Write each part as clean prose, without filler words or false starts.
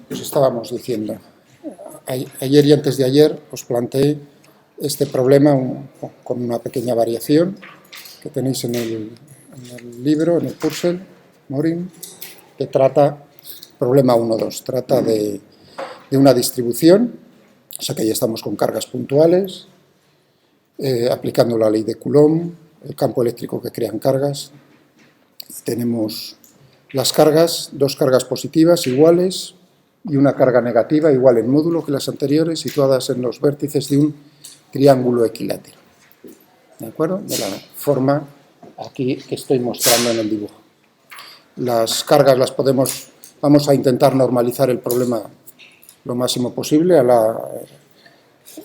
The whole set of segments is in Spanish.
Pues estábamos diciendo, ayer y antes de ayer os planteé este problema con una pequeña variación que tenéis en el libro, en el Purcell, Morin, que trata, problema 1.2, trata de una distribución, o sea que ya estamos con cargas puntuales, aplicando la ley de Coulomb, el campo eléctrico que crean cargas. Tenemos las cargas, dos cargas positivas iguales y una carga negativa igual en módulo que las anteriores, situadas en los vértices de un triángulo equilátero. ¿De acuerdo? De la forma aquí que estoy mostrando en el dibujo. Las cargas las vamos a intentar normalizar el problema lo máximo posible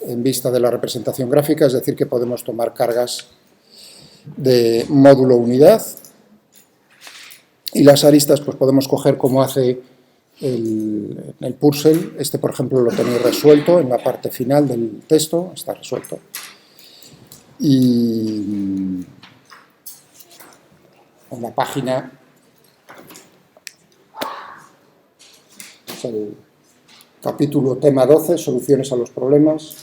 en vista de la representación gráfica, es decir, que podemos tomar cargas de módulo unidad y las aristas pues podemos coger como hace el Purcell. Este, por ejemplo, lo tenéis resuelto en la parte final del texto, está resuelto. Y en la página, es el capítulo tema 12, soluciones a los problemas,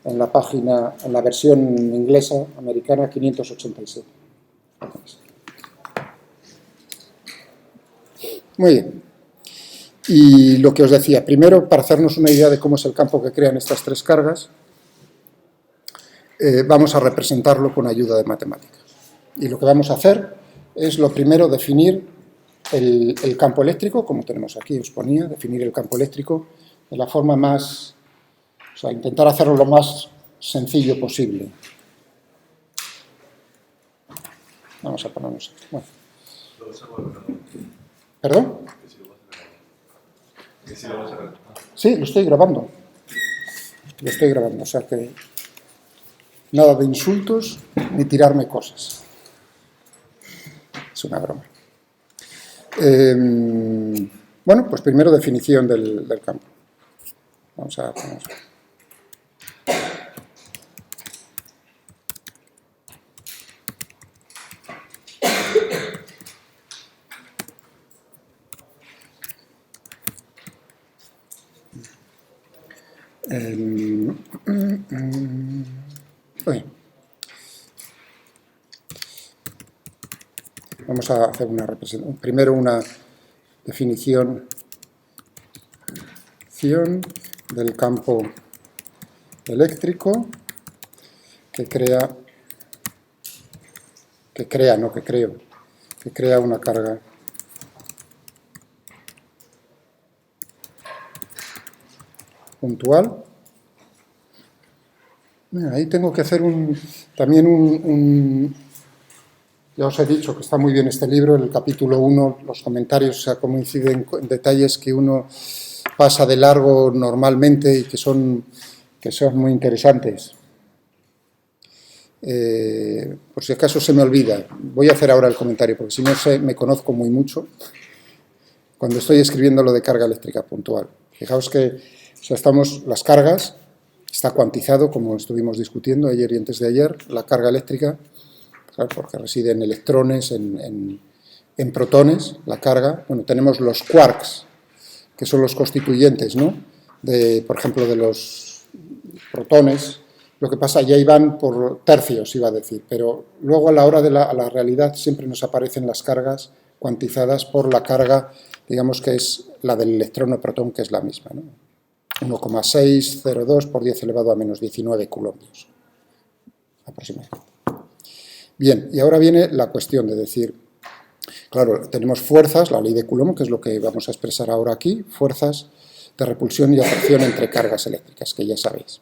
en la página, en la versión inglesa, americana, 587. Muy bien. Y lo que os decía, primero, para hacernos una idea de cómo es el campo que crean estas tres cargas, vamos a representarlo con ayuda de matemáticas. Y lo que vamos a hacer es, lo primero, definir el campo eléctrico, como tenemos aquí, os ponía, definir el campo eléctrico de la forma más, o sea, intentar hacerlo lo más sencillo posible. Vamos a ponernos aquí. Bueno. ¿Perdón? Sí, lo estoy grabando. Lo estoy grabando, o sea que nada de insultos ni tirarme cosas. Es una broma. Bueno, pues primero definición del campo. Vamos a poner. Vamos a hacer primero una definición del campo eléctrico que crea una carga puntual. Ahí tengo que hacer también ya os he dicho que está muy bien este libro, en el capítulo 1, los comentarios, o sea, cómo inciden en detalles que uno pasa de largo normalmente y que son muy interesantes. Por si acaso se me olvida, voy a hacer ahora el comentario, porque si no me conozco muy mucho cuando estoy escribiendo lo de carga eléctrica puntual. Fijaos que, o sea, las cargas, está cuantizado, como estuvimos discutiendo ayer y antes de ayer, la carga eléctrica, claro, porque residen electrones en protones, la carga. Bueno, tenemos los quarks, que son los constituyentes, ¿no? Por ejemplo, de los protones. Lo que pasa, ya iban por tercios, iba a decir, pero luego a la hora de la realidad siempre nos aparecen las cargas cuantizadas por la carga, digamos que es la del electrón o protón, que es la misma, ¿no? 1,602 por 10 elevado a menos 19 coulombios, aproximadamente. Bien, y ahora viene la cuestión de decir, claro, tenemos fuerzas, la ley de Coulomb, que es lo que vamos a expresar ahora aquí, fuerzas de repulsión y atracción entre cargas eléctricas, que ya sabéis.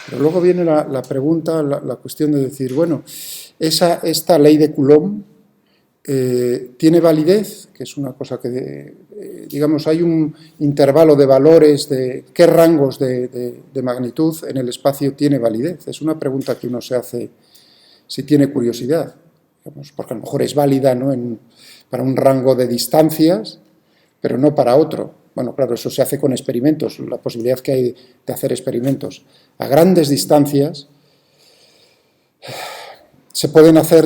Pero luego viene la pregunta, la cuestión de decir, bueno, esta ley de Coulomb tiene validez, que es una cosa que, digamos, hay un intervalo de valores, de qué rangos de magnitud en el espacio tiene validez. Es una pregunta que uno se hace si tiene curiosidad, digamos, porque a lo mejor es válida, ¿no?, para un rango de distancias, pero no para otro. Bueno, claro, eso se hace con experimentos, la posibilidad que hay de hacer experimentos a grandes distancias. Se pueden hacer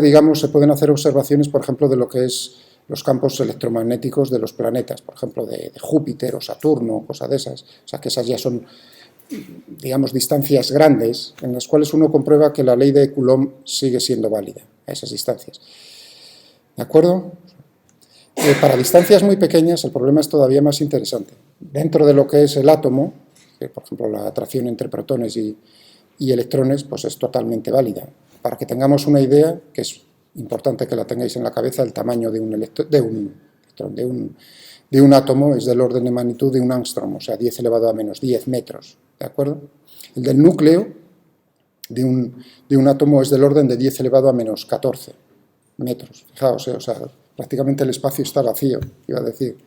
observaciones, por ejemplo, de lo que es los campos electromagnéticos de los planetas, por ejemplo, de Júpiter o Saturno, cosas de esas. O sea, que esas ya son, digamos, distancias grandes en las cuales uno comprueba que la ley de Coulomb sigue siendo válida a esas distancias. ¿De acuerdo? Para distancias muy pequeñas el problema es todavía más interesante. Dentro de lo que es el átomo, que por ejemplo la atracción entre protones y electrones, pues es totalmente válida. Para que tengamos una idea, que es importante que la tengáis en la cabeza, el tamaño de un átomo es del orden de magnitud de un ángstrom, o sea, 10 elevado a menos 10 metros, ¿de acuerdo? El del núcleo de un átomo es del orden de 10 elevado a menos 14 metros. Fijaos, o sea, prácticamente el espacio está vacío, iba a decir,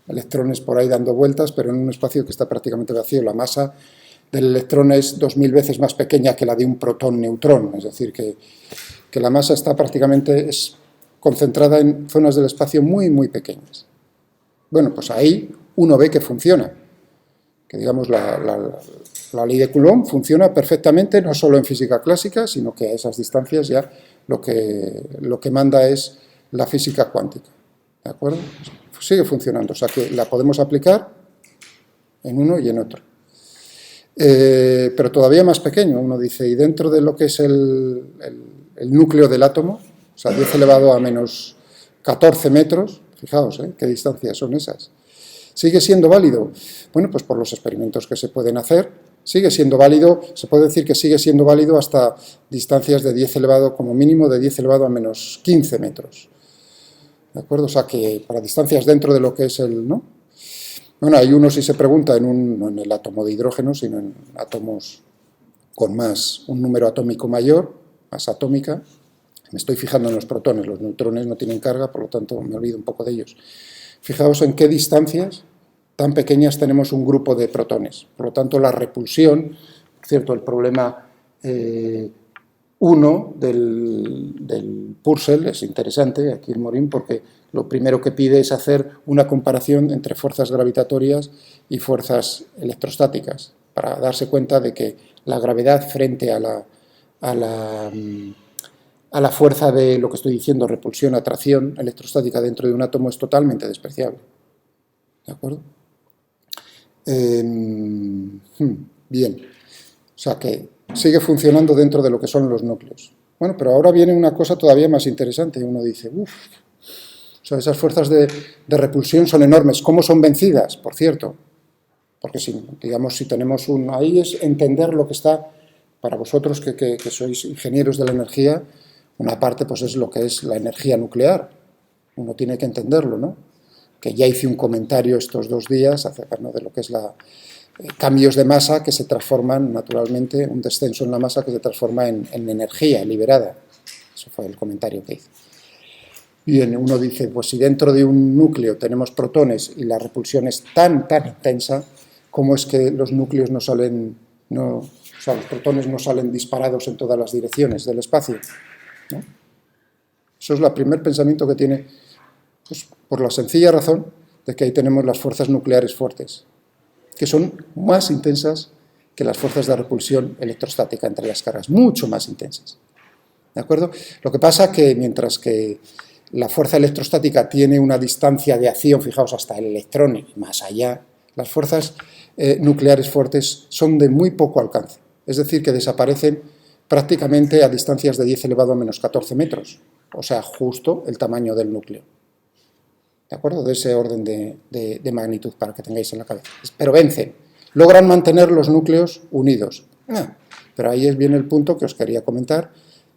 electrones por ahí dando vueltas, pero en un espacio que está prácticamente vacío. La masa del electrón es 2000 veces más pequeña que la de un protón-neutrón, es decir, que la masa está prácticamente concentrada en zonas del espacio muy, muy pequeñas. Bueno, pues ahí uno ve que funciona, que digamos la ley de Coulomb funciona perfectamente, no solo en física clásica, sino que a esas distancias ya lo que manda es la física cuántica, ¿de acuerdo? Sigue funcionando, o sea que la podemos aplicar en uno y en otro. Pero todavía más pequeño, uno dice, y dentro de lo que es el núcleo del átomo, o sea, 10 elevado a menos 14 metros, fijaos, qué distancias son esas. ¿Sigue siendo válido? Bueno, pues por los experimentos que se pueden hacer, sigue siendo válido, se puede decir que sigue siendo válido hasta distancias de 10 elevado, como mínimo de 10 elevado a menos 15 metros. ¿De acuerdo? O sea que para distancias dentro de lo que es el, ¿no? Bueno, hay uno si se pregunta no en el átomo de hidrógeno, sino en átomos con un número atómico mayor, masa atómica. Me estoy fijando en los protones, los neutrones no tienen carga, por lo tanto me olvido un poco de ellos. Fijaos en qué distancias tan pequeñas tenemos un grupo de protones. Por lo tanto, la repulsión, cierto, el problema 1 del Purcell es interesante, aquí en Morin, porque lo primero que pide es hacer una comparación entre fuerzas gravitatorias y fuerzas electrostáticas, para darse cuenta de que la gravedad frente a la fuerza de lo que estoy diciendo, repulsión, atracción electrostática dentro de un átomo es totalmente despreciable. ¿De acuerdo? Bien. O sea que sigue funcionando dentro de lo que son los núcleos. Bueno, pero ahora viene una cosa todavía más interesante. Uno dice, o sea, esas fuerzas de repulsión son enormes. ¿Cómo son vencidas? Por cierto, porque si tenemos ahí es entender lo que está, para vosotros que sois ingenieros de la energía, una parte pues es lo que es la energía nuclear. Uno tiene que entenderlo, ¿no? Que ya hice un comentario estos 2 días acerca, ¿no?, de lo que es cambios de masa que se transforman naturalmente, un descenso en la masa que se transforma en energía liberada. Eso fue el comentario que hice. Bien, uno dice, pues si dentro de un núcleo tenemos protones y la repulsión es tan intensa, ¿cómo es que los núcleos los protones no salen disparados en todas las direcciones del espacio? ¿No? Eso es el primer pensamiento que tiene, pues, por la sencilla razón de que ahí tenemos las fuerzas nucleares fuertes, que son más intensas que las fuerzas de repulsión electrostática entre las cargas, mucho más intensas. ¿De acuerdo? Lo que pasa que mientras que la fuerza electrostática tiene una distancia de acción, fijaos, hasta el electrón y más allá, las fuerzas nucleares fuertes son de muy poco alcance, es decir, que desaparecen prácticamente a distancias de 10 elevado a menos 14 metros, o sea, justo el tamaño del núcleo. ¿De acuerdo? De ese orden de magnitud, para que tengáis en la cabeza. Pero vencen, logran mantener los núcleos unidos. Pero ahí viene el punto que os quería comentar,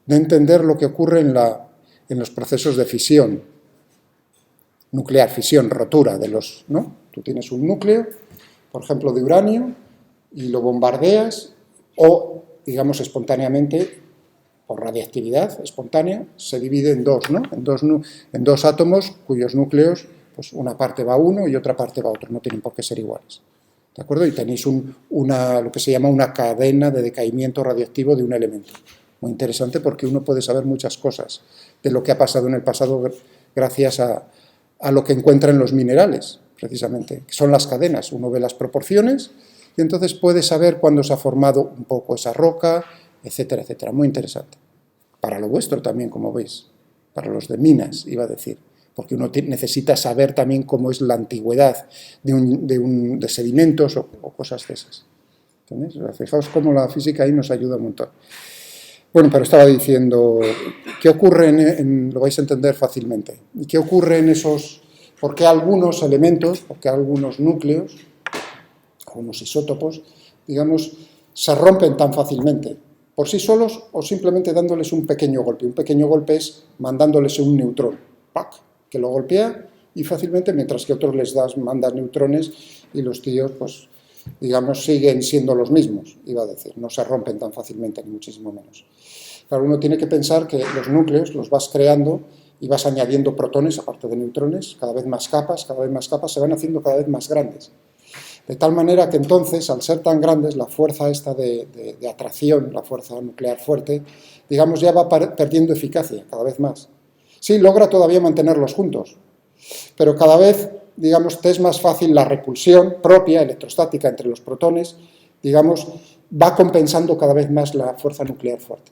de entender lo que ocurre en los procesos de fisión nuclear, fisión, rotura de los, ¿no? Tú tienes un núcleo, por ejemplo, de uranio, y lo bombardeas, o, digamos, espontáneamente, por radiactividad espontánea, se divide en dos, ¿no? En dos átomos cuyos núcleos, pues una parte va a uno y otra parte va a otro, no tienen por qué ser iguales. ¿De acuerdo? Y tenéis lo que se llama una cadena de decaimiento radioactivo de un elemento. Muy interesante porque uno puede saber muchas cosas de lo que ha pasado en el pasado gracias a lo que encuentra en los minerales, precisamente, que son las cadenas. Uno ve las proporciones y entonces puede saber cuándo se ha formado un poco esa roca, etcétera, etcétera. Muy interesante. Para lo vuestro también, como veis. Para los de minas, iba a decir. porque uno necesita saber también cómo es la antigüedad de sedimentos o cosas de esas. ¿Entendéis? O sea, fijaos cómo la física ahí nos ayuda un montón. Bueno, pero estaba diciendo, ¿qué ocurre lo vais a entender fácilmente? ¿Y qué ocurre en esos, por qué algunos elementos, por qué algunos núcleos, algunos isótopos, digamos, se rompen tan fácilmente? ¿Por sí solos o simplemente dándoles un pequeño golpe? Un pequeño golpe es mandándoles un neutrón, ¡pac!, que lo golpea y fácilmente, mientras que otros mandan neutrones y los tíos, pues, digamos, siguen siendo los mismos, iba a decir, no se rompen tan fácilmente, ni muchísimo menos. Claro, uno tiene que pensar que los núcleos los vas creando y vas añadiendo protones, aparte de neutrones, cada vez más capas, se van haciendo cada vez más grandes. De tal manera que entonces, al ser tan grandes, la fuerza esta de atracción, la fuerza nuclear fuerte, digamos, ya va perdiendo eficacia cada vez más. Sí, logra todavía mantenerlos juntos, pero cada vez, digamos, te es más fácil la repulsión propia, electrostática, entre los protones, digamos, va compensando cada vez más la fuerza nuclear fuerte.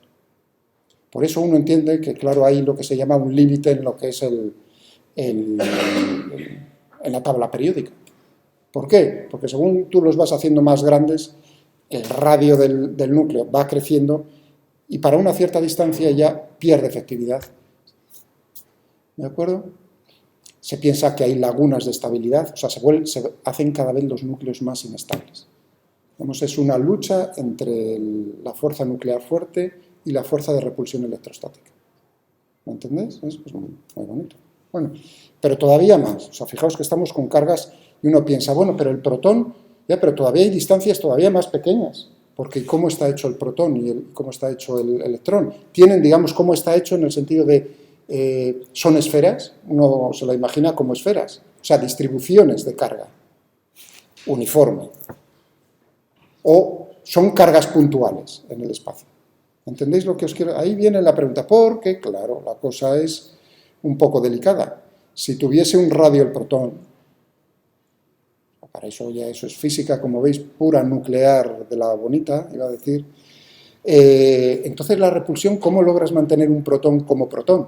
Por eso uno entiende que, claro, hay lo que se llama un límite en lo que es en la tabla periódica. ¿Por qué? Porque según tú los vas haciendo más grandes, el radio del núcleo va creciendo y para una cierta distancia ya pierde efectividad. ¿De acuerdo? Se piensa que hay lagunas de estabilidad, o sea, se hacen cada vez los núcleos más inestables. Digamos, es una lucha entre la fuerza nuclear fuerte y la fuerza de repulsión electrostática. ¿Me entendéis? Es muy bonito. Bueno, pero todavía más. O sea, fijaos que estamos con cargas y uno piensa, bueno, pero el protón, ya, pero todavía hay distancias todavía más pequeñas, porque ¿cómo está hecho el protón y cómo está hecho el electrón? Tienen, digamos, cómo está hecho en el sentido de, son esferas, uno se la imagina como esferas, o sea, distribuciones de carga uniforme, o son cargas puntuales en el espacio. ¿Entendéis lo que os quiero? Ahí viene la pregunta, porque, claro, la cosa es un poco delicada. Si tuviese un radio el protón, para eso ya eso es física, como veis, pura nuclear de la bonita, iba a decir, entonces la repulsión, ¿cómo logras mantener un protón como protón?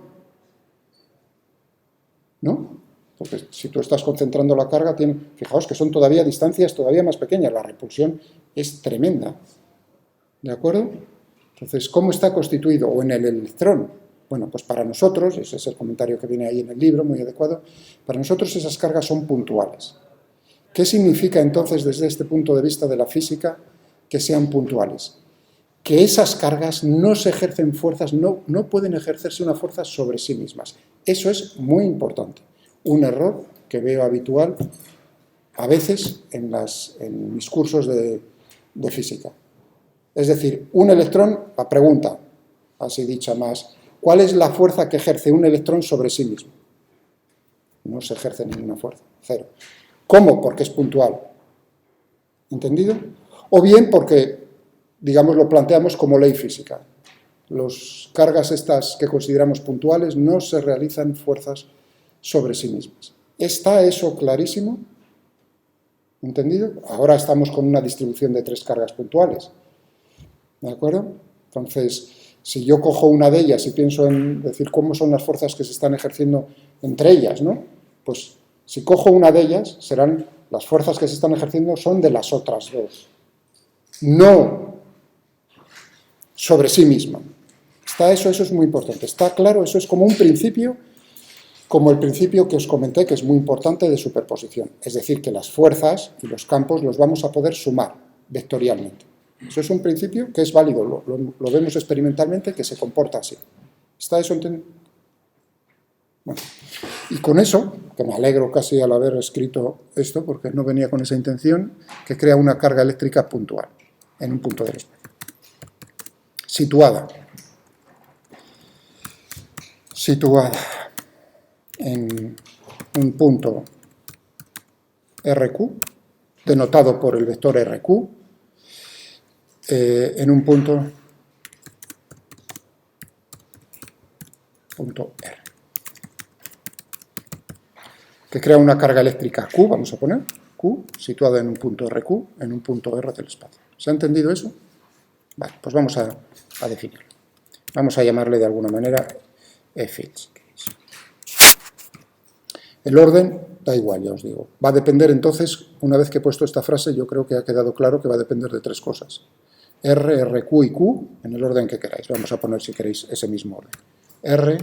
¿No? Porque si tú estás concentrando la carga, fijaos que son todavía distancias todavía más pequeñas, la repulsión es tremenda. ¿De acuerdo? Entonces, ¿cómo está constituido? O en el electrón. Bueno, pues para nosotros, ese es el comentario que viene ahí en el libro, muy adecuado, para nosotros esas cargas son puntuales. ¿Qué significa entonces desde este punto de vista de la física que sean puntuales? Que esas cargas no se ejercen fuerzas, no pueden ejercerse una fuerza sobre sí mismas. Eso es muy importante. Un error que veo habitual a veces en mis cursos de física. Es decir, un electrón, la pregunta, así dicha más, ¿cuál es la fuerza que ejerce un electrón sobre sí mismo? No se ejerce ninguna fuerza, cero. ¿Cómo? Porque es puntual. ¿Entendido? O bien porque, digamos, lo planteamos como ley física. Las cargas estas que consideramos puntuales no se realizan fuerzas sobre sí mismas. ¿Está eso clarísimo? ¿Entendido? Ahora estamos con una distribución de 3 cargas puntuales. ¿De acuerdo? Entonces, si yo cojo una de ellas y pienso en decir cómo son las fuerzas que se están ejerciendo entre ellas, ¿no? Pues si cojo una de ellas, serán las fuerzas que se están ejerciendo son de las otras 2. No sobre sí misma. ¿Está eso? Eso es muy importante. ¿Está claro? Eso es como un principio, como el principio que os comenté, que es muy importante de superposición. Es decir, que las fuerzas y los campos los vamos a poder sumar vectorialmente. Eso es un principio que es válido, lo vemos experimentalmente, que se comporta así. ¿Está eso entendido? Bueno, y con eso, que me alegro casi al haber escrito esto, porque no venía con esa intención, que crea una carga eléctrica puntual en un punto del espacio. Situada en un punto RQ, denotado por el vector RQ, en un punto R, que crea una carga eléctrica Q, vamos a poner, Q, situada en un punto RQ, en un punto R del espacio. ¿Se ha entendido eso? Vale, pues vamos a definirlo. Vamos a llamarle de alguna manera E-fields. El orden, da igual, ya os digo. Va a depender entonces, una vez que he puesto esta frase, yo creo que ha quedado claro que va a depender de tres cosas. R, RQ y Q, en el orden que queráis. Vamos a poner, si queréis, ese mismo orden. R,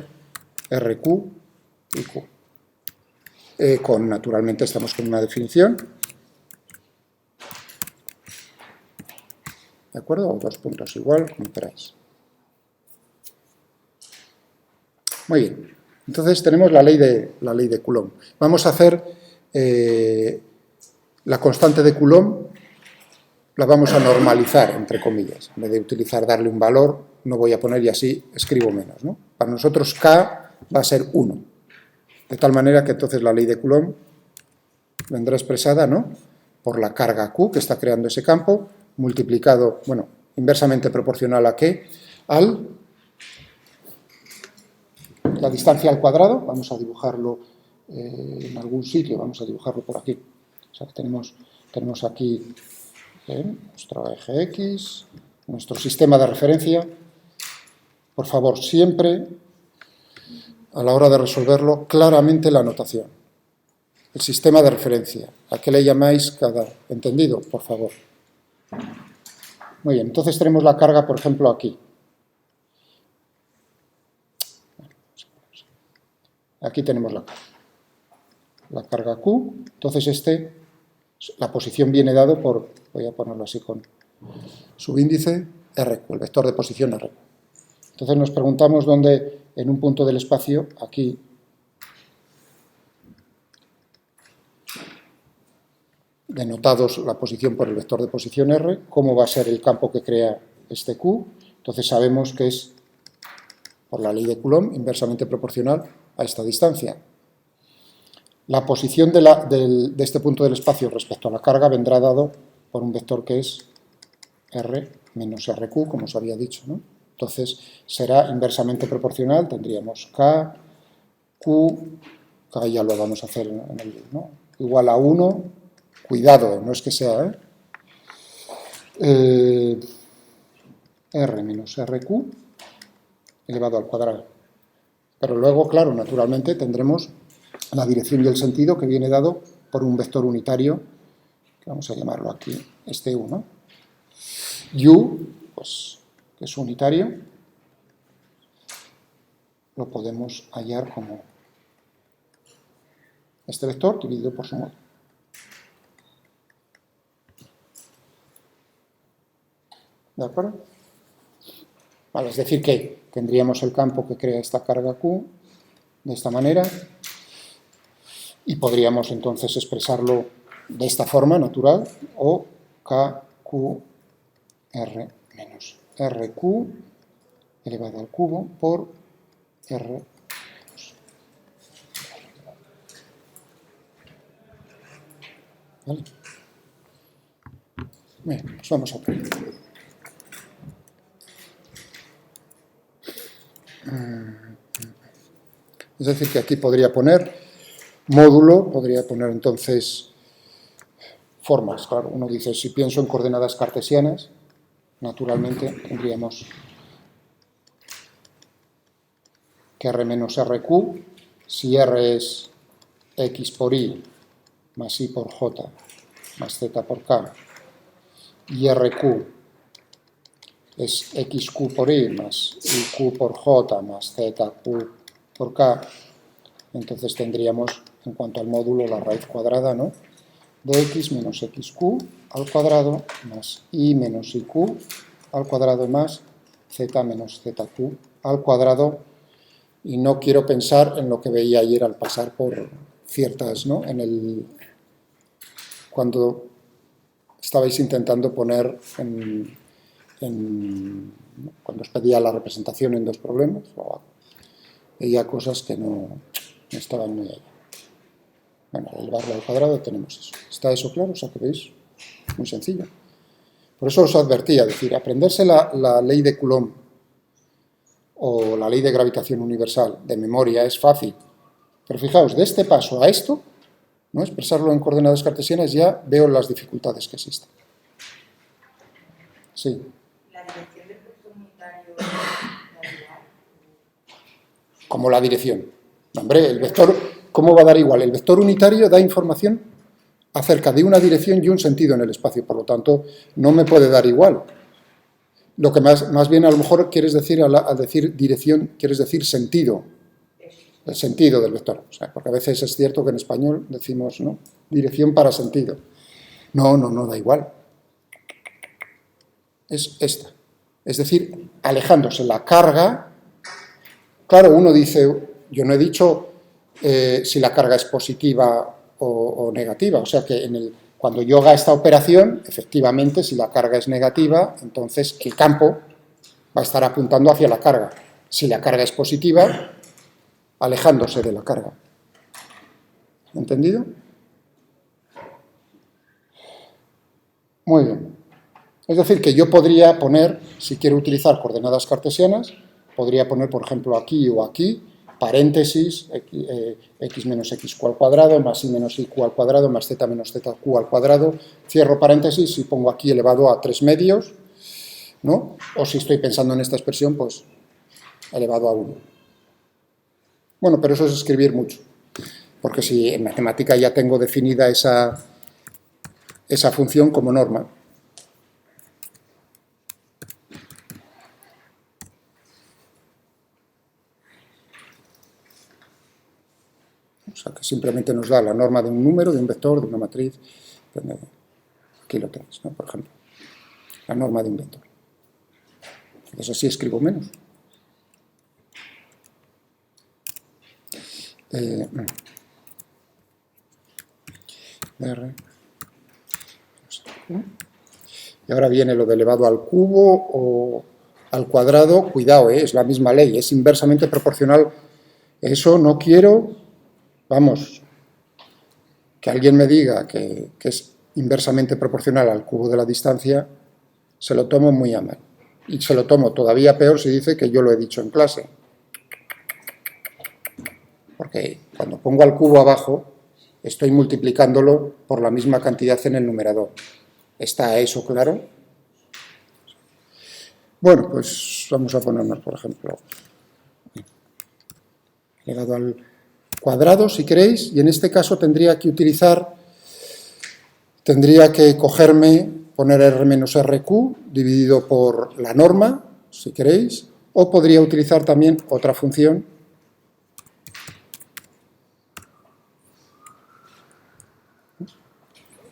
RQ y Q. Naturalmente estamos con una definición. ¿De acuerdo? O dos puntos igual, como queráis. Muy bien. Entonces tenemos la ley de Coulomb. Vamos a hacer la constante de Coulomb, la vamos a normalizar, entre comillas. En vez de utilizar darle un valor, no voy a poner y así escribo menos, ¿no? Para nosotros K va a ser 1. De tal manera que entonces la ley de Coulomb vendrá expresada, ¿no?, por la carga Q que está creando ese campo, multiplicado, bueno, inversamente proporcional a ¿qué? Al la distancia al cuadrado. Vamos a dibujarlo en algún sitio, vamos a dibujarlo por aquí. O sea, tenemos aquí nuestro eje X, nuestro sistema de referencia. Por favor, siempre, a la hora de resolverlo, claramente la notación. El sistema de referencia. ¿A qué le llamáis cada? ¿Entendido? Por favor. Muy bien, entonces tenemos la carga, por ejemplo, aquí. Aquí tenemos la carga Q. Entonces la posición viene dado por, voy a ponerlo así con subíndice RQ, el vector de posición RQ. Entonces nos preguntamos dónde, en un punto del espacio, aquí, denotados la posición por el vector de posición R, cómo va a ser el campo que crea este Q. Entonces sabemos que es, por la ley de Coulomb, inversamente proporcional a esta distancia. La posición de este punto del espacio respecto a la carga vendrá dado por un vector que es R menos RQ, como os había dicho, ¿no? Entonces será inversamente proporcional, tendríamos K, Q, K ya lo vamos a hacer en el, ¿no?, igual a 1, cuidado, no es que sea, R menos RQ elevado al cuadrado. Pero luego, claro, naturalmente tendremos la dirección y el sentido que viene dado por un vector unitario, que vamos a llamarlo aquí, este U, ¿no? U, pues, que es unitario, lo podemos hallar como este vector dividido por su módulo. ¿De acuerdo? Vale, es decir que tendríamos el campo que crea esta carga Q de esta manera y podríamos entonces expresarlo de esta forma natural, o KQR menos RQ elevado al cubo por R. ¿Vale? Bien, pues vamos a poner. Es decir, que aquí podría poner módulo, podría poner entonces formas. Claro, uno dice, si pienso en coordenadas cartesianas, naturalmente tendríamos que R menos RQ, si R es X por Y más Y por J más Z por K, y RQ es XQ por Y más YQ por J más ZQ por K, entonces tendríamos, en cuanto al módulo, la raíz cuadrada, ¿no?, de X menos XQ al cuadrado más Y menos YQ al cuadrado más Z menos ZQ al cuadrado. Y no quiero pensar en lo que veía ayer al pasar por ciertas, ¿no?, cuando estabais intentando poner cuando os pedía la representación en dos problemas, veía cosas que no estaban muy allá. Bueno, elevarlo al cuadrado tenemos eso. ¿Está eso claro? O sea, que veis, muy sencillo. Por eso os advertía, es decir, aprenderse la ley de Coulomb o la ley de gravitación universal de memoria es fácil. Pero fijaos, de este paso a esto, ¿no?, expresarlo en coordenadas cartesianas, ya veo las dificultades que existen. Sí. ¿La dirección del vector unitario Como la dirección. Hombre, el vector, ¿cómo va a dar igual? El vector unitario da información acerca de una dirección y un sentido en el espacio, por lo tanto, no me puede dar igual. Lo que más bien a lo mejor quieres decir, al decir dirección, quieres decir sentido, el sentido del vector. O sea, porque a veces es cierto que en español decimos, ¿no?, dirección para sentido. No, da igual. Es esta. Es decir, alejándose la carga. Claro, uno dice, yo no he dicho si la carga es positiva o negativa, o sea que cuando yo haga esta operación, efectivamente, si la carga es negativa, entonces el campo va a estar apuntando hacia la carga. Si la carga es positiva, alejándose de la carga. ¿Entendido? Muy bien. Es decir, que yo podría poner, si quiero utilizar coordenadas cartesianas, podría poner, por ejemplo, aquí o aquí, paréntesis, x menos xq al cuadrado, más y menos iq al cuadrado, más z menos zq al cuadrado, cierro paréntesis y pongo aquí elevado a 3 medios, ¿no? O si estoy pensando en esta expresión, pues elevado a 1. Bueno, pero eso es escribir mucho, porque si en matemática ya tengo definida esa función como norma. O sea, que simplemente nos da la norma de un número, de un vector, de una matriz. Aquí lo tenéis, ¿no? Por ejemplo, la norma de un vector. Entonces así escribo menos. R. Y ahora viene lo de elevado al cubo o al cuadrado. Cuidado, es la misma ley, es inversamente proporcional. Eso no quiero, vamos, que alguien me diga que es inversamente proporcional al cubo de la distancia, se lo tomo muy a mal. Y se lo tomo todavía peor si dice que yo lo he dicho en clase. Porque cuando pongo al cubo abajo, estoy multiplicándolo por la misma cantidad en el numerador. ¿Está eso claro? Bueno, pues vamos a ponernos, por ejemplo, elevado al cuadrado, si queréis, y en este caso tendría que cogerme, poner R menos RQ dividido por la norma, si queréis, o podría utilizar también otra función,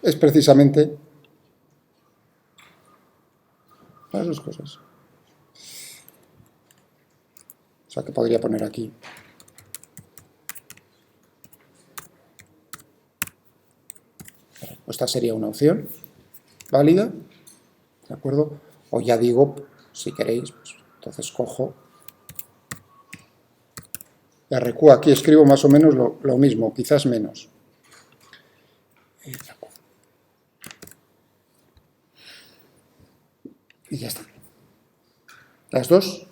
es precisamente las dos cosas. O sea que podría poner aquí esta sería una opción válida, ¿de acuerdo? O ya digo, si queréis, pues, entonces cojo RQ, aquí escribo más o menos lo mismo, quizás menos. Y ya está. Las dos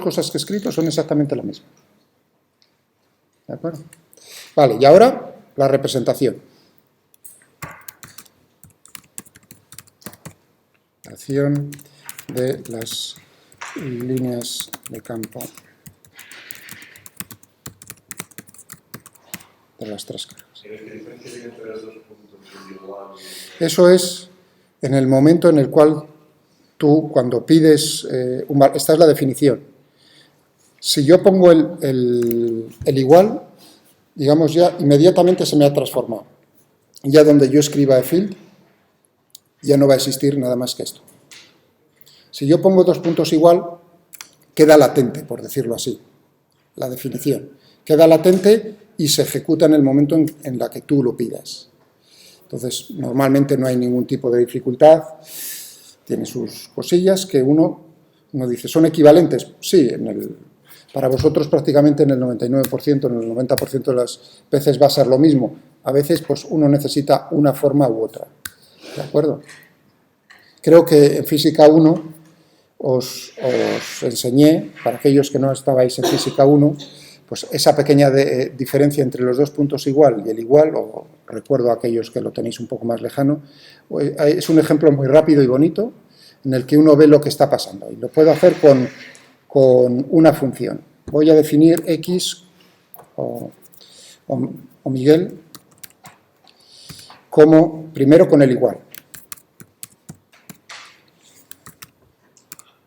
cosas que he escrito son exactamente lo mismo. ¿De acuerdo? Vale, y ahora la representación. De las líneas de campo de las tres cargas. Eso es en el momento en el cual tú, cuando pides, esta es la definición. Si yo pongo el igual, digamos ya, inmediatamente se me ha transformado. Ya donde yo escriba field, ya no va a existir nada más que esto. Si yo pongo dos puntos igual, queda latente, por decirlo así, la definición. Queda latente y se ejecuta en el momento en la que tú lo pidas. Entonces, normalmente no hay ningún tipo de dificultad, tiene sus cosillas que uno dice, ¿son equivalentes? Sí, para vosotros prácticamente en el 99%, en el 90% de las veces va a ser lo mismo. A veces pues uno necesita una forma u otra. ¿De acuerdo? Creo que en Física 1 os enseñé, para aquellos que no estabais en Física 1, pues esa pequeña diferencia entre los dos puntos igual y el igual, o recuerdo a aquellos que lo tenéis un poco más lejano, es un ejemplo muy rápido y bonito en el que uno ve lo que está pasando. Y lo puedo hacer con una función. Voy a definir x o Miguel, como primero con el igual.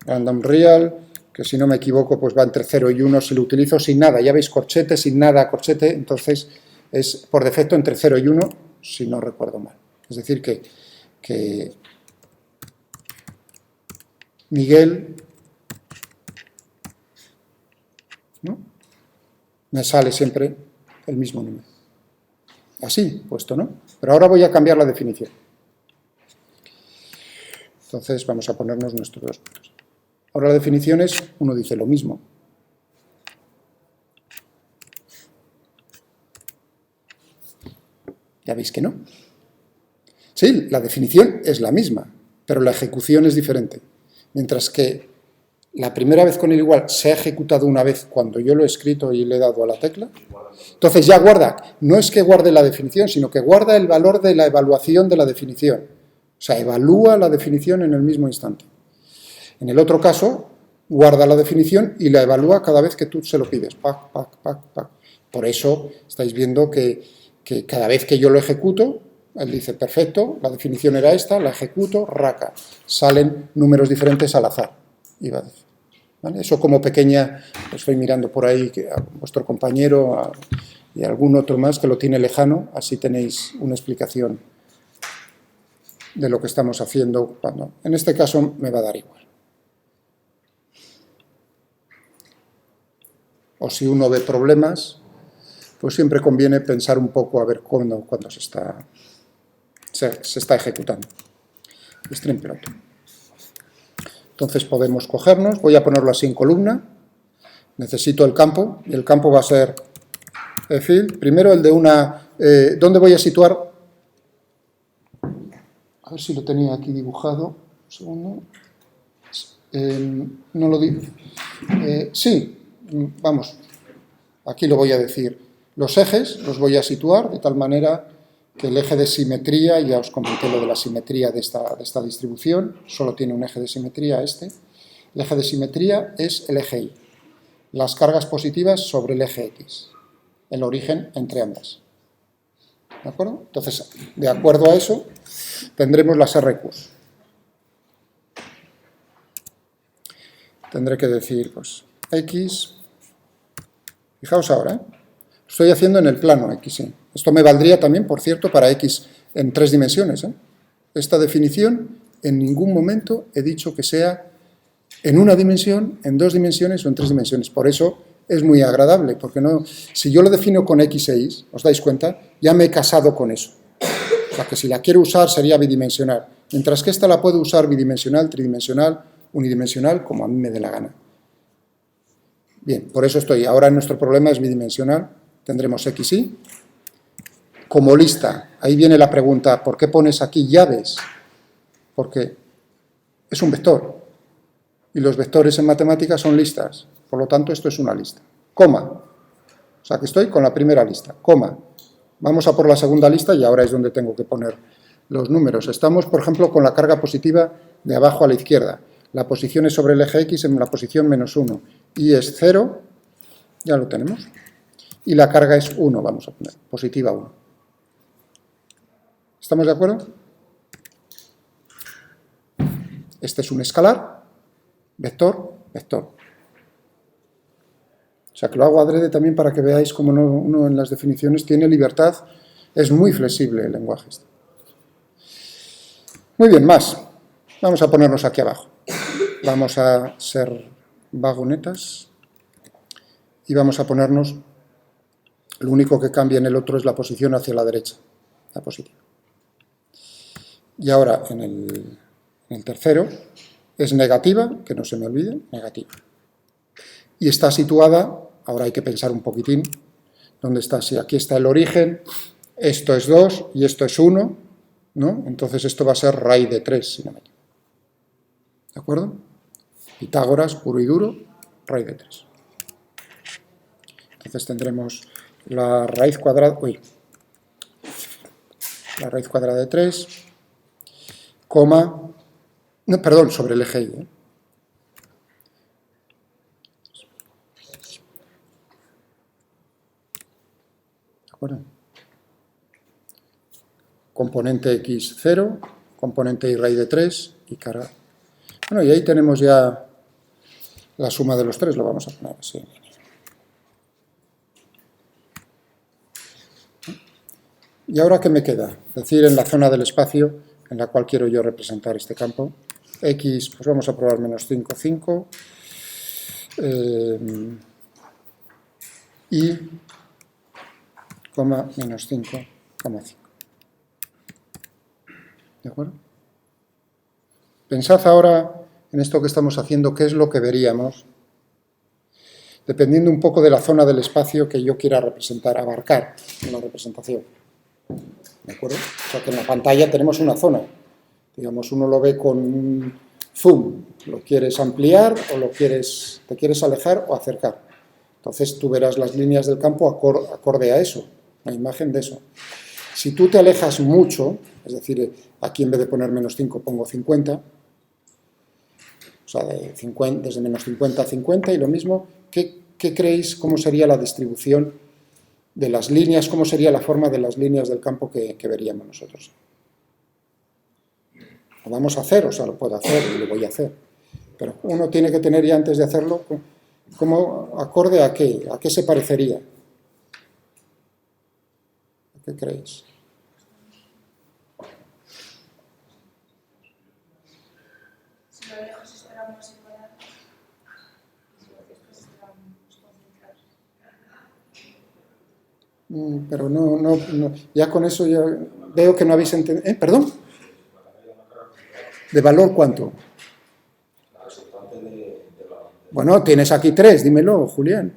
Random real, que si no me equivoco pues va entre 0 y 1, si lo utilizo sin nada, ya veis corchete, sin nada, corchete, entonces es por defecto entre 0 y 1, si no recuerdo mal. Es decir que Miguel, ¿no?, me sale siempre el mismo número. Así, puesto, ¿no? Pero ahora voy a cambiar la definición. Entonces vamos a ponernos nuestros dos puntos. Ahora la definición es, uno dice lo mismo. Ya veis que no. Sí, la definición es la misma, pero la ejecución es diferente. Mientras que la primera vez con el igual se ha ejecutado una vez cuando yo lo he escrito y le he dado a la tecla, entonces ya guarda, no es que guarde la definición, sino que guarda el valor de la evaluación de la definición. O sea, evalúa la definición en el mismo instante. En el otro caso, guarda la definición y la evalúa cada vez que tú se lo pides. Pac, pac, pac, pac. Por eso estáis viendo que cada vez que yo lo ejecuto, él dice, perfecto, la definición era esta, la ejecuto, raca. Salen números diferentes al azar, iba a decir. ¿Vale? Eso como pequeña, estoy mirando por ahí que a vuestro compañero y a algún otro más que lo tiene lejano, así tenéis una explicación de lo que estamos haciendo cuando, en este caso me va a dar igual. O si uno ve problemas, pues siempre conviene pensar un poco a ver cuándo se está ejecutando. Stream plot. Entonces podemos cogernos, voy a ponerlo así en columna, necesito el campo, y el campo va a ser field, primero el de una, ¿dónde voy a situar? A ver si lo tenía aquí dibujado, un segundo, no lo digo, sí, vamos, aquí lo voy a decir, los ejes los voy a situar de tal manera que el eje de simetría, ya os comenté lo de la simetría de esta distribución, solo tiene un eje de simetría este. El eje de simetría es el eje Y, las cargas positivas sobre el eje X, el origen entre ambas. ¿De acuerdo? Entonces, de acuerdo a eso, tendremos las RQs. Tendré que decir, pues, X, fijaos ahora, ¿eh? Estoy haciendo en el plano X, ¿sí? Esto me valdría también, por cierto, para X en 3 dimensiones, ¿eh? Esta definición, en ningún momento he dicho que sea en una dimensión, en 2 dimensiones o en 3 dimensiones. Por eso es muy agradable, porque no, si yo lo defino con X e Y, ¿os dais cuenta? Ya me he casado con eso. O sea, que si la quiero usar sería bidimensional. Mientras que esta la puedo usar bidimensional, tridimensional, unidimensional, como a mí me dé la gana. Bien, por eso estoy. Ahora nuestro problema es bidimensional. Tendremos X, Y. Como lista, ahí viene la pregunta, ¿por qué pones aquí llaves? Porque es un vector. Y los vectores en matemáticas son listas. Por lo tanto, esto es una lista. Coma. O sea, que estoy con la primera lista. Coma. Vamos a por la segunda lista y ahora es donde tengo que poner los números. Estamos, por ejemplo, con la carga positiva de abajo a la izquierda. La posición es sobre el eje X en la posición -1. Y es 0. Ya lo tenemos. Y la carga es 1, vamos a poner. Positiva 1. ¿Estamos de acuerdo? Este es un escalar. Vector, vector. O sea, que lo hago adrede también para que veáis cómo uno en las definiciones tiene libertad. Es muy flexible el lenguaje este. Muy bien, más. Vamos a ponernos aquí abajo. Vamos a ser vagonetas y vamos a ponernos, lo único que cambia en el otro es la posición hacia la derecha, la positiva. Y ahora en el tercero es negativa, que no se me olvide, negativa. Y está situada, ahora hay que pensar un poquitín, ¿dónde está? Si aquí está el origen, esto es 2 y esto es 1, ¿no? Entonces esto va a ser raíz de 3, si no me equivoco. ¿De acuerdo? Pitágoras, puro y duro, raíz de 3. Entonces tendremos la raíz cuadrada, la raíz cuadrada de 3, coma, no, perdón, sobre el eje Y, ¿eh? acuerdo? Componente x 0, componente y raíz de 3 y carga. Bueno, y ahí tenemos ya la suma de los tres, lo vamos a poner así. ¿Y ahora qué me queda? Es decir, en la zona del espacio en la cual quiero yo representar este campo. X, pues vamos a probar menos 5, 5. Y, coma, menos 5, coma 5. ¿De acuerdo? Pensad ahora en esto que estamos haciendo, qué es lo que veríamos, dependiendo un poco de la zona del espacio que yo quiera representar, abarcar en la representación. ¿De acuerdo? O sea que en la pantalla tenemos una zona. Digamos, uno lo ve con un zoom. Lo quieres ampliar o te quieres alejar o acercar. Entonces tú verás las líneas del campo acorde a eso, la imagen de eso. Si tú te alejas mucho, es decir, aquí en vez de poner menos 5 pongo 50, o sea, desde menos 50 a 50, y lo mismo, ¿qué creéis cómo sería la distribución de las líneas, cómo sería la forma de las líneas del campo que veríamos nosotros? Lo vamos a hacer, o sea, lo puedo hacer y lo voy a hacer. Pero uno tiene que tener ya antes de hacerlo, ¿cómo acorde a qué? ¿A qué se parecería? ¿Qué creéis? Si lo lejos estarán más separados, y si lo cerca estarán más concentrados. Pero no, ya con eso ya veo que no habéis entendido. ¿Perdón? ¿De valor cuánto? La resultante de la... Bueno, tienes aquí 3, dímelo, Julián.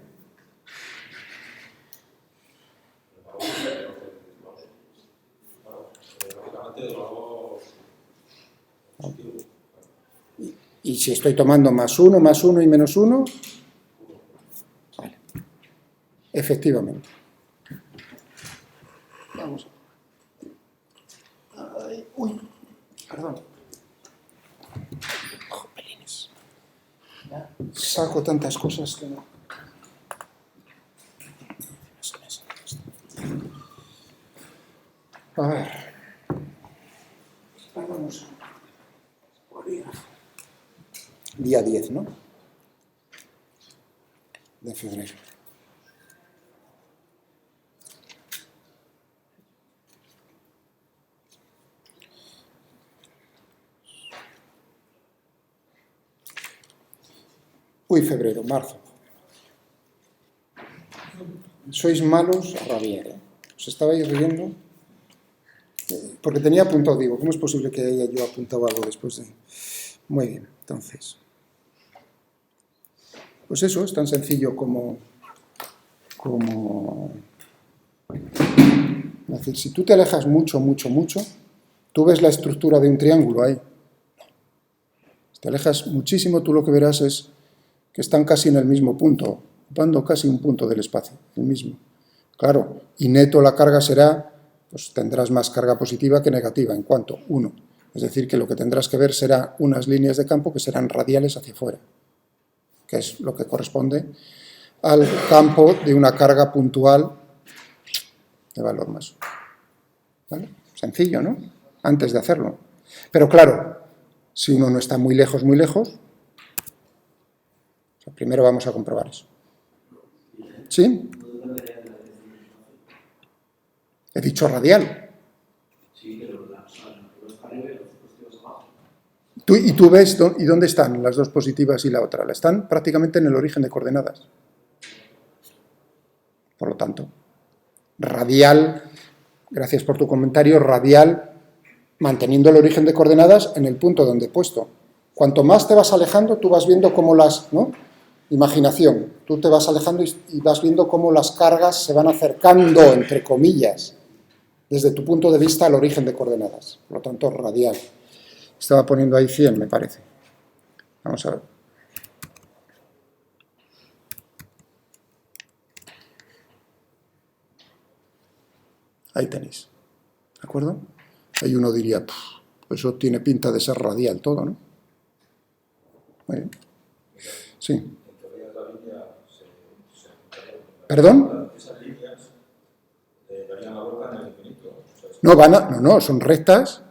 Lógicamente de los positivos. Y si estoy tomando más 1 y menos 1, vale. Efectivamente. Vamos. Ay, uy, perdón. Jopelines. Saco tantas cosas que no. A ver. Vamos. Día 10, ¿no? De febrero. Uy, febrero, marzo. Sois malos a rabiar, ¿eh? Os estabais riendo. Porque tenía apuntado, digo, ¿cómo es posible que haya yo apuntado algo después de...? Muy bien, entonces... Pues eso, es tan sencillo como... Es decir, si tú te alejas mucho, tú ves la estructura de un triángulo ahí. Si te alejas muchísimo, tú lo que verás es que están casi en el mismo punto, ocupando casi un punto del espacio, el mismo. Claro, y neto la carga será, pues tendrás más carga positiva que negativa, ¿en cuánto? 1. Es decir, que lo que tendrás que ver será unas líneas de campo que serán radiales hacia afuera, que es lo que corresponde al campo de una carga puntual de valor más 1. ¿Vale? Sencillo, ¿no? Antes de hacerlo. Pero claro, si uno no está muy lejos, primero vamos a comprobar eso. ¿Sí? He dicho radial. Sí, pero los para arriba y los positivos abajo. ¿Y tú ves y dónde están las dos positivas y la otra? Están prácticamente en el origen de coordenadas. Por lo tanto, radial, gracias por tu comentario, radial, manteniendo el origen de coordenadas en el punto donde he puesto. Cuanto más te vas alejando, tú vas viendo cómo las... ¿no? Imaginación, tú te vas alejando y vas viendo cómo las cargas se van acercando, entre comillas, desde tu punto de vista al origen de coordenadas. Por lo tanto, radial. Estaba poniendo ahí 100, me parece. Vamos a ver. Ahí tenéis. ¿De acuerdo? Ahí uno diría, pues eso tiene pinta de ser radial todo, ¿no? Muy bien. Sí. En teoría la línea se ¿Perdón? esas líneas de No, son rectas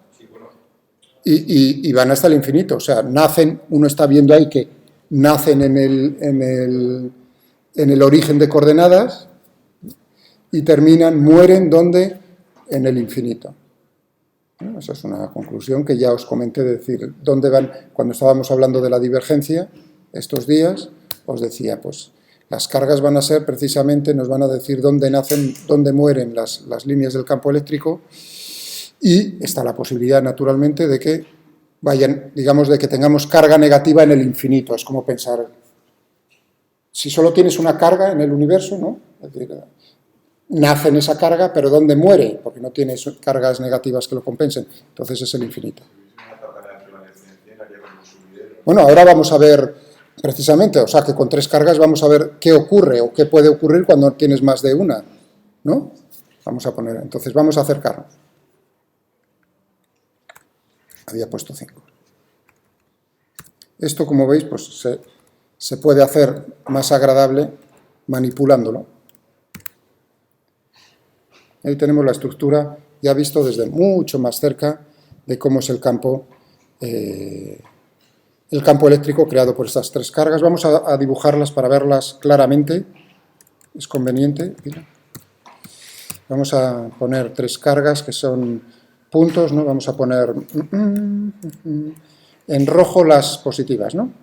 y van hasta el infinito. O sea, nacen, uno está viendo ahí que nacen en el origen de coordenadas y mueren, ¿dónde? En el infinito. ¿No? Esa es una conclusión que ya os comenté, de decir, ¿dónde van? Cuando estábamos hablando de la divergencia, estos días, os decía, pues, las cargas van a ser precisamente, nos van a decir dónde nacen, dónde mueren las líneas del campo eléctrico, y está la posibilidad, naturalmente, de que vayan, digamos, de que tengamos carga negativa en el infinito. Es como pensar, si solo tienes una carga en el universo, ¿no? Es decir, nace en esa carga, pero ¿dónde muere? Porque no tienes cargas negativas que lo compensen. Entonces es el infinito. Bueno, ahora vamos a ver precisamente, o sea, que con 3 cargas vamos a ver qué ocurre o qué puede ocurrir cuando tienes más de una, ¿no? Vamos a poner, entonces vamos a acercarnos. Había puesto 5. Esto, como veis, pues se puede hacer más agradable manipulándolo. Ahí tenemos la estructura ya visto desde mucho más cerca de cómo es el campo eléctrico creado por estas 3 cargas. Vamos a dibujarlas para verlas claramente. Es conveniente. Vamos a poner 3 cargas que son puntos, ¿no? Vamos a poner en rojo las positivas, ¿no?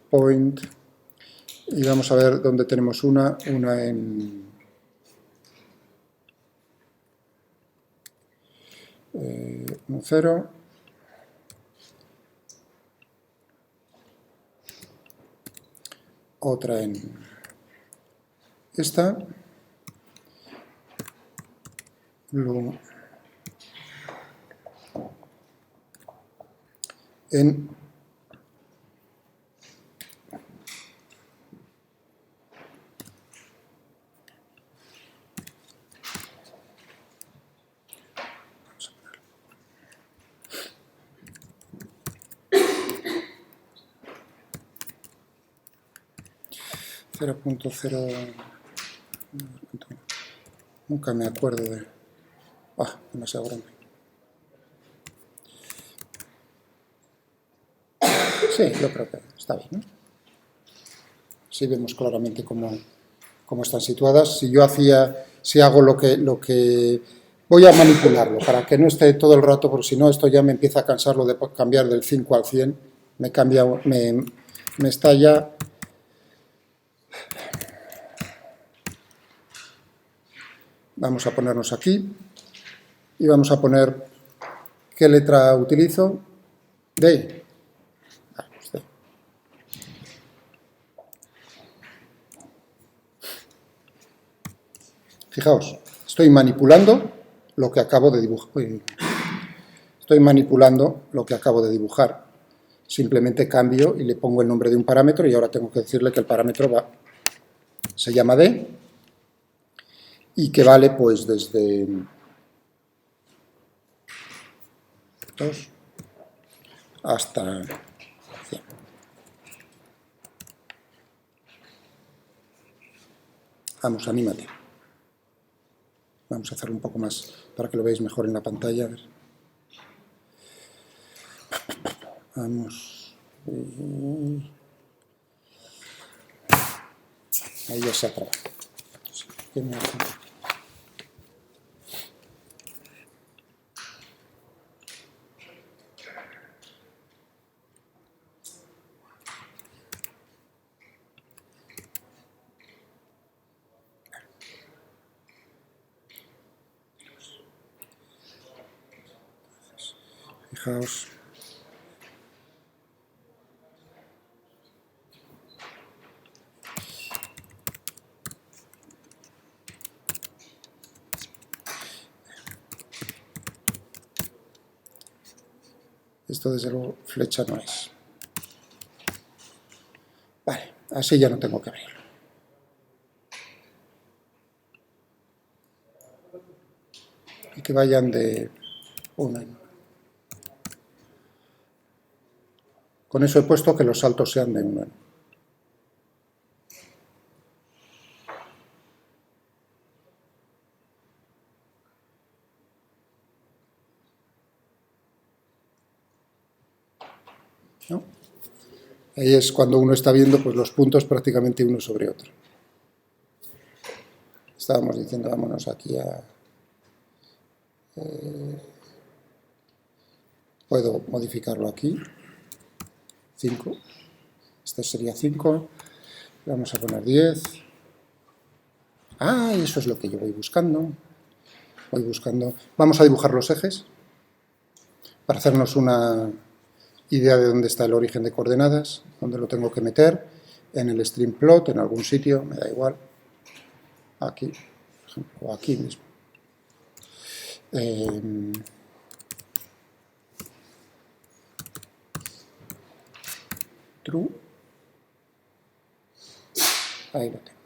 Point. Y vamos a ver dónde tenemos una en 0. Otra en esta. Luego en .0. Nunca me acuerdo de... demasiado grande. Sí, yo creo que está bien, ¿no? Así vemos claramente cómo están situadas. Si hago lo que voy a manipularlo para que no esté todo el rato, porque si no esto ya me empieza a cansarlo de cambiar del 5 al 100. Me está ya... Vamos a ponernos aquí y vamos a poner ¿qué letra utilizo? D. D. Fijaos, estoy manipulando lo que acabo de dibujar. Simplemente cambio y le pongo el nombre de un parámetro y ahora tengo que decirle que el parámetro se llama D y que vale pues desde 2 hasta 100. Vamos, anímate. Vamos a hacerlo un poco más para que lo veáis mejor en la pantalla. A ver. Vamos. Ahí ya se ha trabado. ¿Qué me hace? Fijaos. Esto desde luego flecha no es. Vale, así ya no tengo que abrirlo. Y que vayan de 1 en 1. Con eso he puesto que los saltos sean de 1 en 1. ¿no? Ahí es cuando uno está viendo pues, los puntos prácticamente uno sobre otro. Estábamos diciendo, vámonos aquí a... puedo modificarlo aquí. 5. Este sería 5. Vamos a poner 10. Ah, eso es lo que yo voy buscando. Vamos a dibujar los ejes para hacernos una idea de dónde está el origen de coordenadas, dónde lo tengo que meter, en el stream plot, en algún sitio, me da igual, aquí, por ejemplo, o aquí mismo. True. Ahí lo tengo.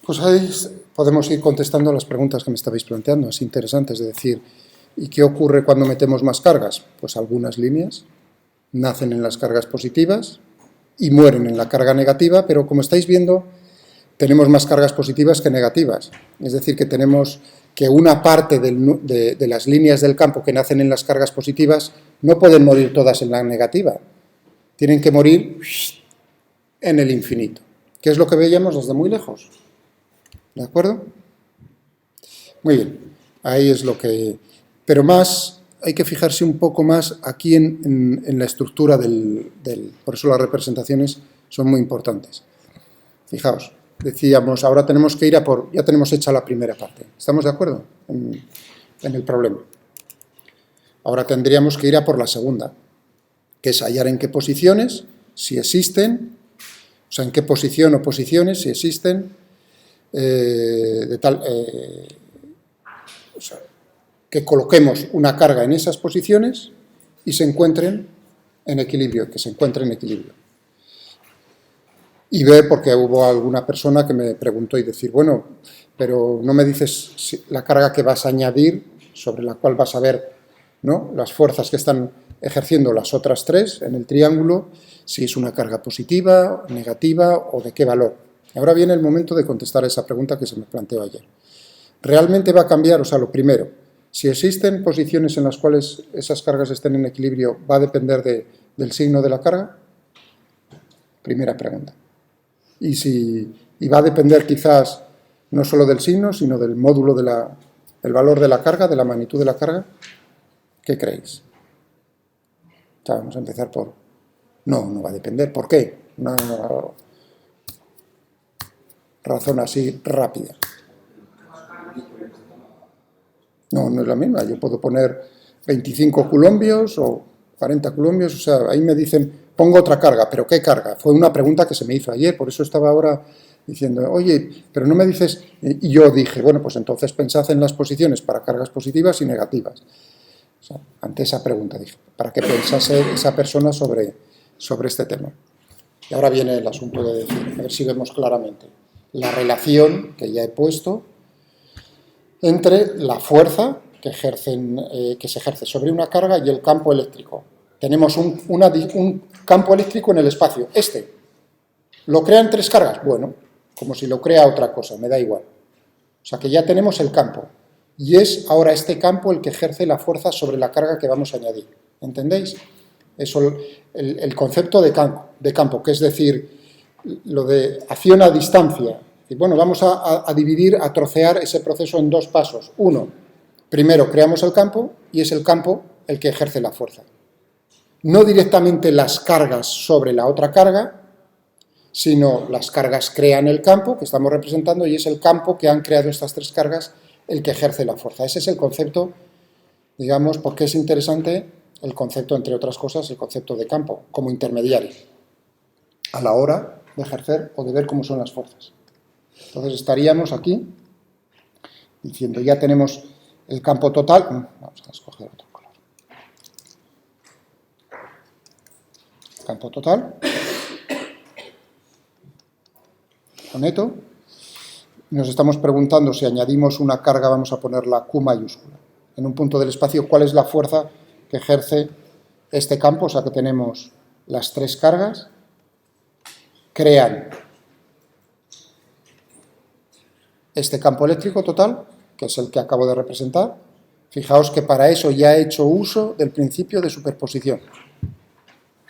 Pues ahí podemos ir contestando las preguntas que me estabais planteando, es interesante, es decir, ¿y qué ocurre cuando metemos más cargas? Pues algunas líneas nacen en las cargas positivas y mueren en la carga negativa, pero como estáis viendo, tenemos más cargas positivas que negativas, es decir, que tenemos que una parte de las líneas del campo que nacen en las cargas positivas no pueden morir todas en la negativa, tienen que morir en el infinito, que es lo que veíamos desde muy lejos. ¿De acuerdo? Muy bien, ahí es lo que... Pero más, hay que fijarse un poco más aquí en la estructura del... Por eso las representaciones son muy importantes. Fijaos, decíamos, ahora tenemos que ir a por... Ya tenemos hecha la primera parte. ¿Estamos de acuerdo en el problema? Ahora tendríamos que ir a por la segunda, que es hallar en qué posiciones, si existen, o sea, en qué posición o posiciones, si existen, o sea, que coloquemos una carga en esas posiciones y se encuentren en equilibrio, que se encuentren en equilibrio. Y ver, porque hubo alguna persona que me preguntó y decir, bueno, pero no me dices la carga que vas a añadir, sobre la cual vas a ver, ¿no?, las fuerzas que están ejerciendo las otras tres en el triángulo, si es una carga positiva, negativa o de qué valor. Ahora viene el momento de contestar esa pregunta que se me planteó ayer. ¿Realmente va a cambiar? O sea, lo primero, si existen posiciones en las cuales esas cargas estén en equilibrio, ¿va a depender del signo de la carga? Primera pregunta. Y va a depender quizás no solo del signo, sino del módulo del valor de la carga, de la magnitud de la carga. ¿Qué creéis? O sea, vamos a empezar por... No va a depender. ¿Por qué? Una razón así rápida. No es la misma. Yo puedo poner 25 coulombios o 40 coulombios, o sea, ahí me dicen, pongo otra carga, ¿pero qué carga? Fue una pregunta que se me hizo ayer, por eso estaba ahora diciendo, oye, pero no me dices, y yo dije, bueno, pues entonces pensad en las posiciones para cargas positivas y negativas. O sea, ante esa pregunta dije, para que pensase esa persona sobre este tema. Y ahora viene el asunto de decir, a ver si vemos claramente la relación que ya he puesto entre la fuerza que se ejerce sobre una carga y el campo eléctrico. Tenemos un campo eléctrico en el espacio. ¿Lo crean tres cargas? Bueno, como si lo crea otra cosa, me da igual. O sea que ya tenemos el campo. Y es ahora este campo el que ejerce la fuerza sobre la carga que vamos a añadir. ¿Entendéis? Eso, el concepto de campo, que es decir, lo de acción a distancia. Y bueno, vamos a dividir, a trocear ese proceso en dos pasos. Uno, primero creamos el campo y es el campo el que ejerce la fuerza. No directamente las cargas sobre la otra carga, sino las cargas crean el campo que estamos representando y es el campo que han creado estas tres cargas el que ejerce la fuerza. Ese es el concepto, digamos, porque es interesante el concepto, entre otras cosas, el concepto de campo como intermediario a la hora de ejercer o de ver cómo son las fuerzas. Entonces estaríamos aquí diciendo, ya tenemos el campo total. Vamos a escoger otro color. Campo total. Neto. Nos estamos preguntando si añadimos una carga, vamos a poner la Q mayúscula. En un punto del espacio, ¿cuál es la fuerza que ejerce este campo? O sea que tenemos las tres cargas, crean este campo eléctrico total, que es el que acabo de representar. Fijaos que para eso ya he hecho uso del principio de superposición.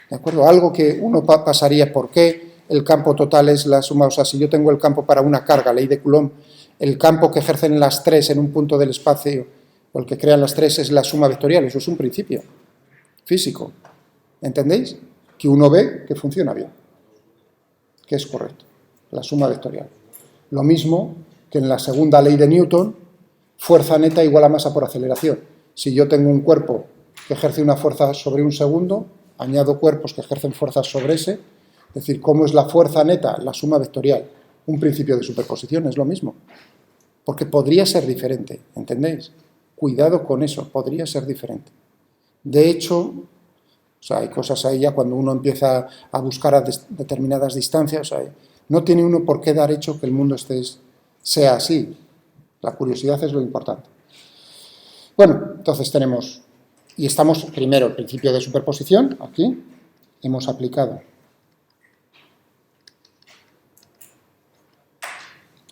¿De acuerdo? Algo que uno pasaría, ¿por qué el campo total es la suma? O sea, si yo tengo el campo para una carga, ley de Coulomb, el campo que ejercen las tres en un punto del espacio, o el que crean las tres, es la suma vectorial. Eso es un principio físico. ¿Entendéis? Que uno ve que funciona bien, que es correcto, la suma vectorial. Lo mismo que en la segunda ley de Newton, fuerza neta igual a masa por aceleración. Si yo tengo un cuerpo que ejerce una fuerza sobre un segundo, añado cuerpos que ejercen fuerzas sobre ese, es decir, ¿cómo es la fuerza neta? La suma vectorial. Un principio de superposición es lo mismo, porque podría ser diferente, ¿entendéis? Cuidado con eso, podría ser diferente. De hecho, o sea, hay cosas ahí ya cuando uno empieza a buscar a determinadas distancias, o sea, no tiene uno por qué dar hecho que el mundo sea así. La curiosidad es lo importante. Bueno, entonces tenemos, y estamos primero el principio de superposición, aquí, hemos aplicado.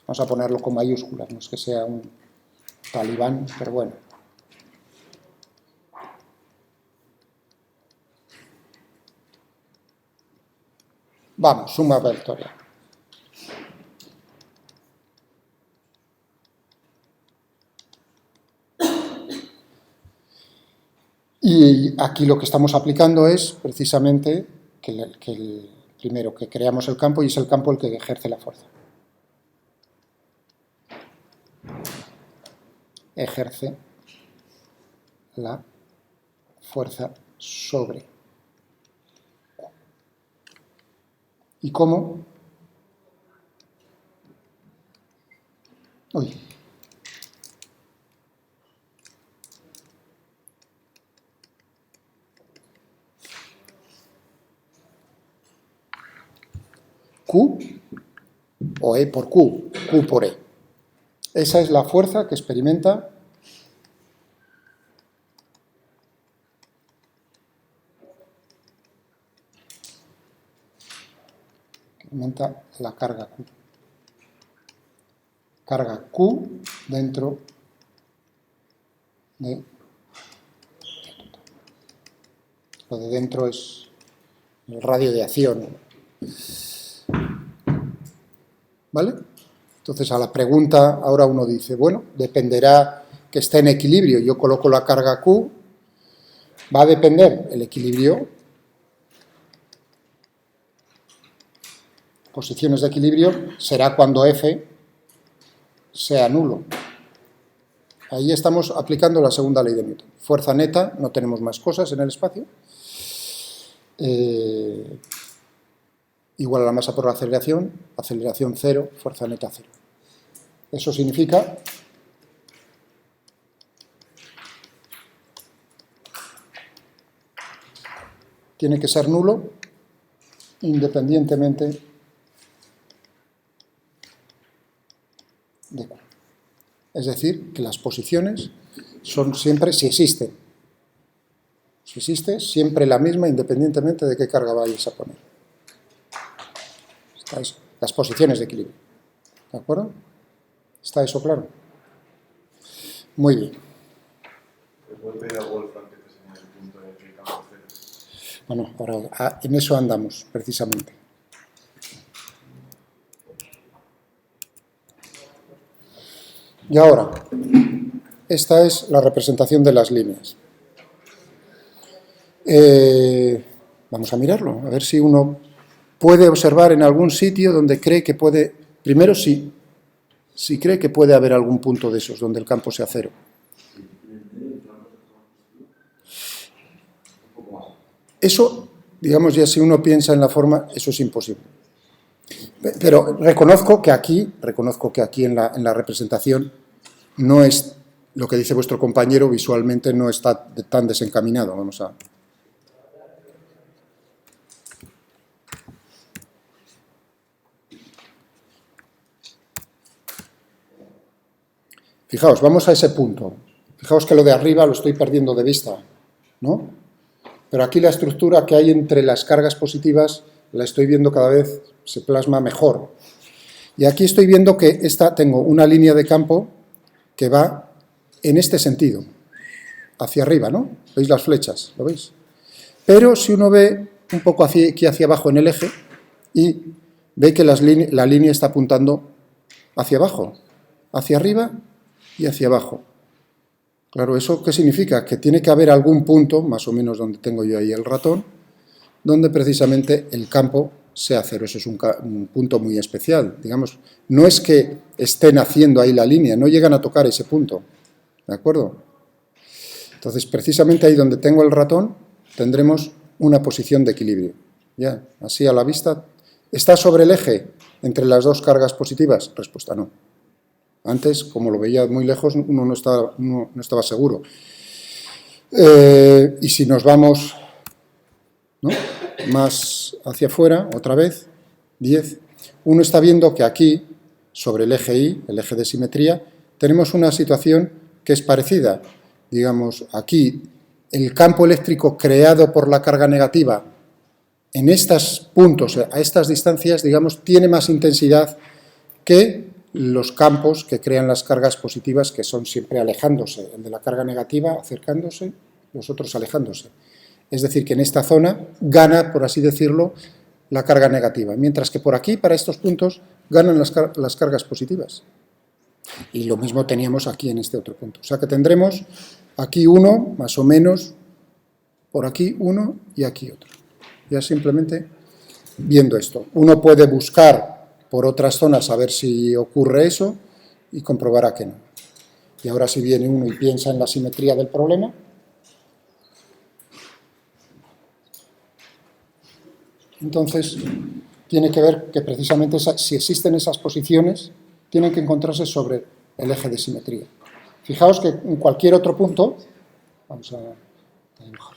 Vamos a ponerlo con mayúsculas, no es que sea un talibán, pero bueno. Vamos, suma vectorial. Y aquí lo que estamos aplicando es precisamente que primero que creamos el campo y es el campo el que ejerce la fuerza. Ejerce la fuerza sobre. ¿Y cómo? Uy. Q o E por Q, Q por E. Esa es la fuerza que experimenta la carga Q. Carga Q dentro de... Lo de dentro es el radio de acción. ¿Vale? Entonces a la pregunta ahora uno dice, bueno, dependerá que esté en equilibrio. Yo coloco la carga Q, va a depender el equilibrio, posiciones de equilibrio, será cuando F sea nulo. Ahí estamos aplicando la segunda ley de Newton. Fuerza neta, no tenemos más cosas en el espacio. Igual a la masa por la aceleración cero, fuerza neta cero. Eso significa tiene que ser nulo independientemente de Q. Es decir, que las posiciones son siempre, si existe, siempre la misma independientemente de qué carga vayáis a poner. Está eso, las posiciones de equilibrio. ¿De acuerdo? ¿Está eso claro? Muy bien. ¿Le puedo pedir a Wolfram que te señale el punto en el que el campo cero? Bueno, ahora en eso andamos, precisamente. Y ahora, esta es la representación de las líneas. Vamos a mirarlo, a ver si uno puede observar en algún sitio donde cree que puede... Primero, si cree que puede haber algún punto de esos donde el campo sea cero. Eso, digamos, ya si uno piensa en la forma, eso es imposible. Pero reconozco que aquí en la representación no es lo que dice vuestro compañero, visualmente no está tan desencaminado. Vamos a... Fijaos, vamos a ese punto. Fijaos que lo de arriba lo estoy perdiendo de vista, ¿no? Pero aquí la estructura que hay entre las cargas positivas la estoy viendo cada vez, se plasma mejor. Y aquí estoy viendo que tengo una línea de campo que va en este sentido, hacia arriba, ¿no? ¿Veis las flechas? ¿Lo veis? Pero si uno ve un poco aquí hacia abajo en el eje y ve que la línea está apuntando hacia abajo, hacia arriba y hacia abajo. Claro, ¿eso qué significa? Que tiene que haber algún punto, más o menos donde tengo yo ahí el ratón, donde precisamente el campo sea cero. Eso es un punto muy especial. Digamos, no es que estén haciendo ahí la línea, no llegan a tocar ese punto. ¿De acuerdo? Entonces, precisamente ahí donde tengo el ratón, tendremos una posición de equilibrio. Ya, así a la vista. ¿Está sobre el eje entre las dos cargas positivas? Respuesta no. Antes, como lo veía muy lejos, uno no estaba seguro. Y si nos vamos, ¿no?, más hacia afuera, otra vez, 10, uno está viendo que aquí, sobre el eje Y, el eje de simetría, tenemos una situación que es parecida. Digamos, aquí el campo eléctrico creado por la carga negativa en estos puntos, a estas distancias, digamos, tiene más intensidad que los campos que crean las cargas positivas, que son siempre alejándose. El de la carga negativa acercándose, los otros alejándose. Es decir, que en esta zona gana, por así decirlo, la carga negativa, mientras que por aquí, para estos puntos, ganan las cargas positivas. Y lo mismo teníamos aquí en este otro punto. O sea que tendremos aquí uno, más o menos, por aquí uno y aquí otro. Ya simplemente viendo esto. Uno puede buscar por otras zonas a ver si ocurre eso y comprobará que no. Y ahora si viene uno y piensa en la simetría del problema, entonces tiene que ver que precisamente si existen esas posiciones, tienen que encontrarse sobre el eje de simetría. Fijaos que en cualquier otro punto, vamos a dibujar,